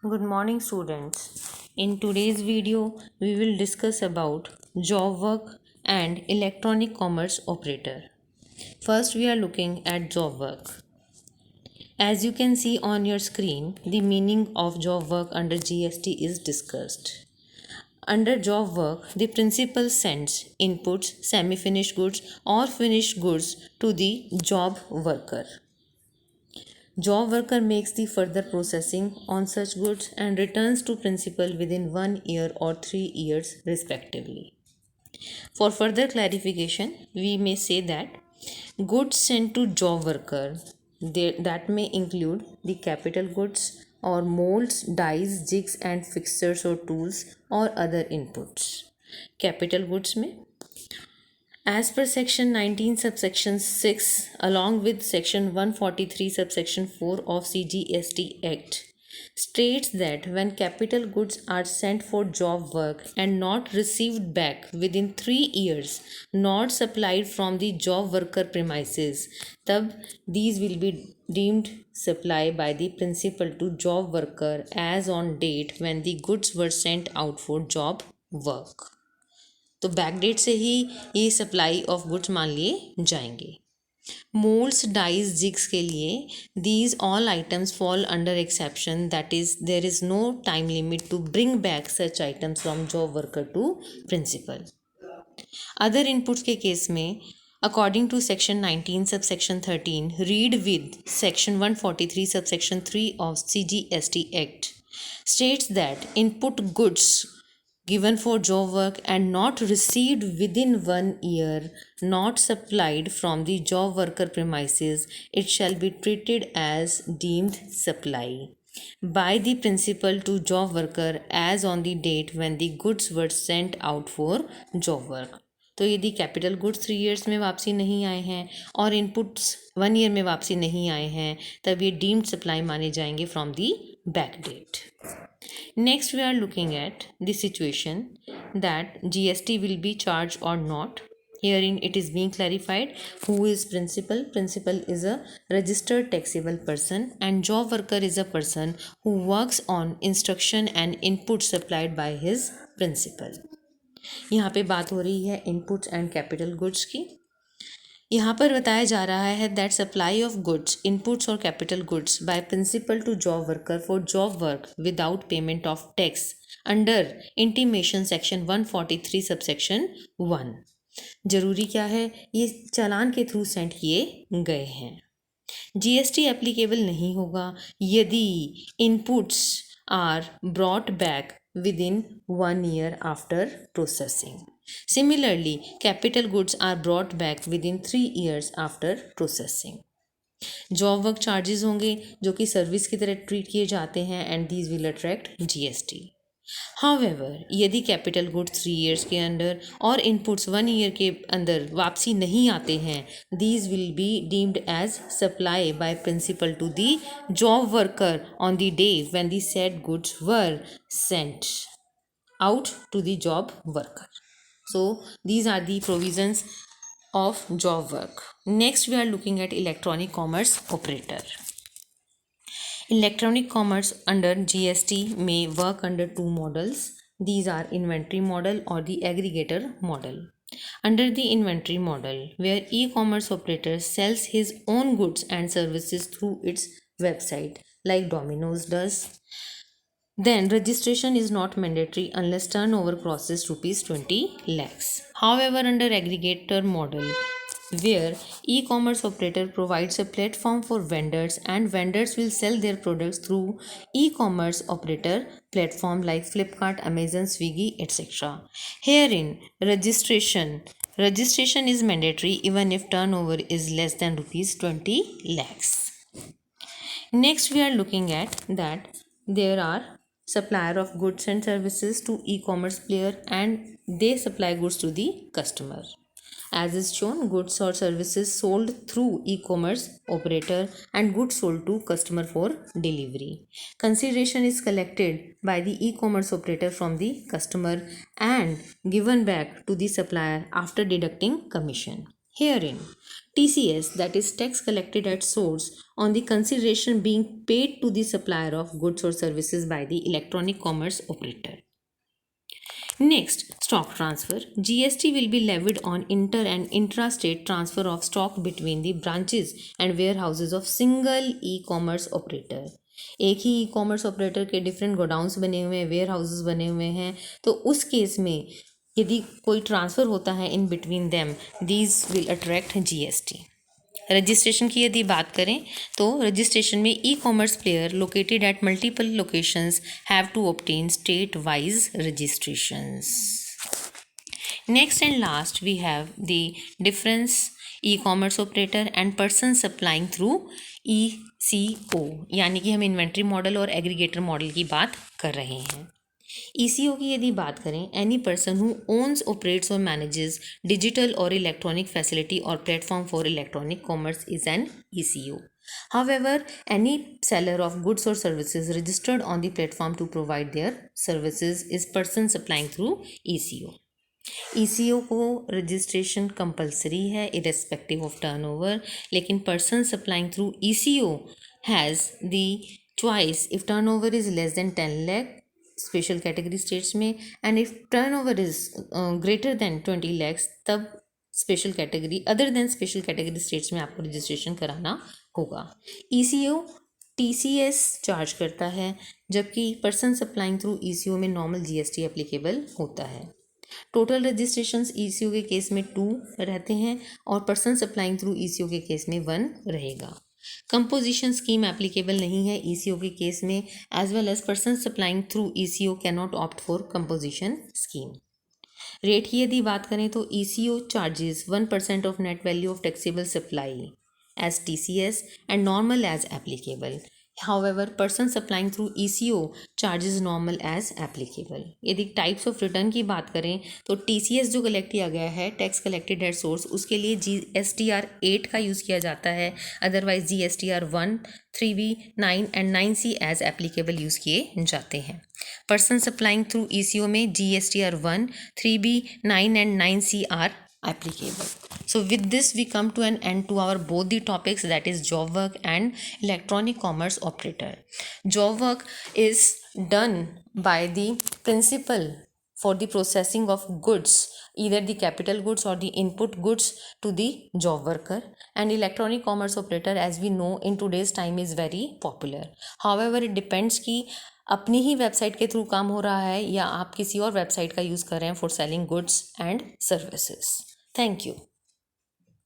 Good morning, students. In today's video, we will discuss about job work and electronic commerce operator. First, we are looking at job work. As you can see on your screen, the meaning of job work under GST is discussed. Under job work, the principal sends inputs, semi-finished goods or finished goods to the job worker. Job worker makes the further processing on such goods and returns to principal within 1 year or 3 years respectively. For further clarification, we may say that goods sent to job worker that may include the capital goods or molds, dies, jigs and fixtures or tools or other inputs. Capital goods में as per section 19 subsection 6 along with section 143 subsection 4 of CGST Act states that when capital goods are sent for job work and not received back within 3 years, not supplied from the job worker premises, तब these will be deemed supply by the principal to job worker as on date when the goods were sent out for job work. तो back date से ही ये supply of goods मान लिए जाएंगे. Moulds dies jigs के लिए these all items fall under exception that is there is no time limit to bring back such items from job worker to principal. Other inputs के case में according to section 19 subsection 13 read with section 143 subsection 3 of CGST Act states that input goods given for job work and not received within 1 year, not supplied from the job worker premises, it shall be treated as deemed supply by the principal to job worker as on the date when the goods were sent out for job work. तो यदि capital goods 3 years में वापसी नहीं आए हैं और inputs 1 year में वापसी नहीं आए हैं तब ये डीम्ड सप्लाई माने जाएंगे from the back date. Next, we are looking at the situation that GST will be charged or not. Herein, it is being clarified who is principal. Principal is a registered taxable person, and job worker is a person who works on instruction and input supplied by his principal. यहाँ पे बात हो रही है inputs and capital goods की. यहाँ पर बताया जा रहा है that supply of goods inputs और capital goods by principal to job worker for job work without payment of tax under intimation section 143 subsection 1. जरूरी क्या है, ये चालान के थ्रू सेंड किए गए हैं. GST एप्लीकेबल नहीं होगा यदि inputs are brought back within 1 year after processing. Similarly, capital goods are brought back within 3 years after processing. Job work charges होंगे जो कि सर्विस की तरह ट्रीट किए जाते हैं and these will attract GST. However यदि कैपिटल गुड्स 3 years के अंदर और इनपुट्स 1 year के अंदर वापसी नहीं आते हैं these will be deemed as supply by principal to the job worker on the day when the said goods were sent out to the job worker. So these are the provisions of job work. Next, we are looking at electronic commerce operator. Electronic commerce under GST may work under 2 models. These are inventory model or the aggregator model. Under the inventory model, where e-commerce operator sells his own goods and services through its website like Domino's does, then registration is not mandatory unless turnover crosses rupees 20 lakhs. However, under aggregator model, where e-commerce operator provides a platform for vendors and vendors will sell their products through e-commerce operator platform like Flipkart, Amazon, Swiggy, etc. Herein, registration is mandatory even if turnover is less than rupees 20 lakhs. Next, we are looking at that there are supplier of goods and services to e-commerce player and they supply goods to the customer. As is shown, goods or services sold through e-commerce operator and goods sold to customer for delivery. Consideration is collected by the e-commerce operator from the customer and given back to the supplier after deducting commission. Herein, TCS, that is tax collected at source on the consideration being paid to the supplier of goods or services by the electronic commerce operator. Next, stock transfer. GST will be levied on inter and intra-state transfer of stock between the branches and warehouses of single e-commerce operator. एक ही ई commerce operator के different godowns बने हुए हैं, where houses बने हुए हैं, तो उस केस में यदि कोई ट्रांसफ़र होता है in between them, these will attract GST. Registration की यदि बात करें तो रजिस्ट्रेशन में e commerce player located at multiple locations have to obtain state wise registrations. Next and last we have the difference e commerce operator and person supplying through ECO, यानी कि हम inventory model और aggregator model की बात कर रहे हैं. ECO की यदि बात करें, any person who owns, operates और मैनेजेस डिजिटल और इलेक्ट्रॉनिक फैसिलिटी और platform for electronic commerce is an ECO. However, any seller of goods or services registered on the platform to provide their services is person supplying through ECO. ECO को registration compulsory है irrespective of turnover, लेकिन person supplying through ECO has the choice if turnover is less than 10 lakh special category states में, and if turnover is greater than 20 lakhs तब special category other than special category states में आपको registration कराना होगा. ECO TCS charge करता है, जबकि person supplying through ECO में नॉर्मल GST एप्लीकेबल होता है. टोटल रजिस्ट्रेशंस ECO के केस में 2 रहते हैं और पर्सन सप्लाइंग थ्रू ECO के केस में 1 रहेगा. कंपोजिशन स्कीम एप्लीकेबल नहीं है ECO के केस में, as well as person supplying through ECO can not opt for composition scheme. Rate की यदि बात करें तो ECO charges 1% of net value of taxable supply as TCS and normal as applicable. However, person supplying through ECO charges normal as applicable. यदि types of return की बात करें तो TCS जो कलेक्ट किया गया है, टैक्स कलेक्टेड एट सोर्स, उसके लिए GSTR 8 का यूज़ किया जाता है, otherwise GSTR 1, 3B, 9 and 9C as applicable use किए जाते हैं. पर्सन सप्लाइंग थ्रू ECO में GSTR 1, 3B, 9 and 9C are applicable. So with this we come to an end to our both the topics, that is job work and electronic commerce operator. Job work is done by the principal for the processing of goods, either the capital goods or the input goods to the job worker, and electronic commerce operator as we know in today's time is very popular. However, it depends कि अपनी ही website के through काम हो रहा है या आप किसी और वेबसाइट का यूज़ कर रहे हैं for selling goods and services. Thank you.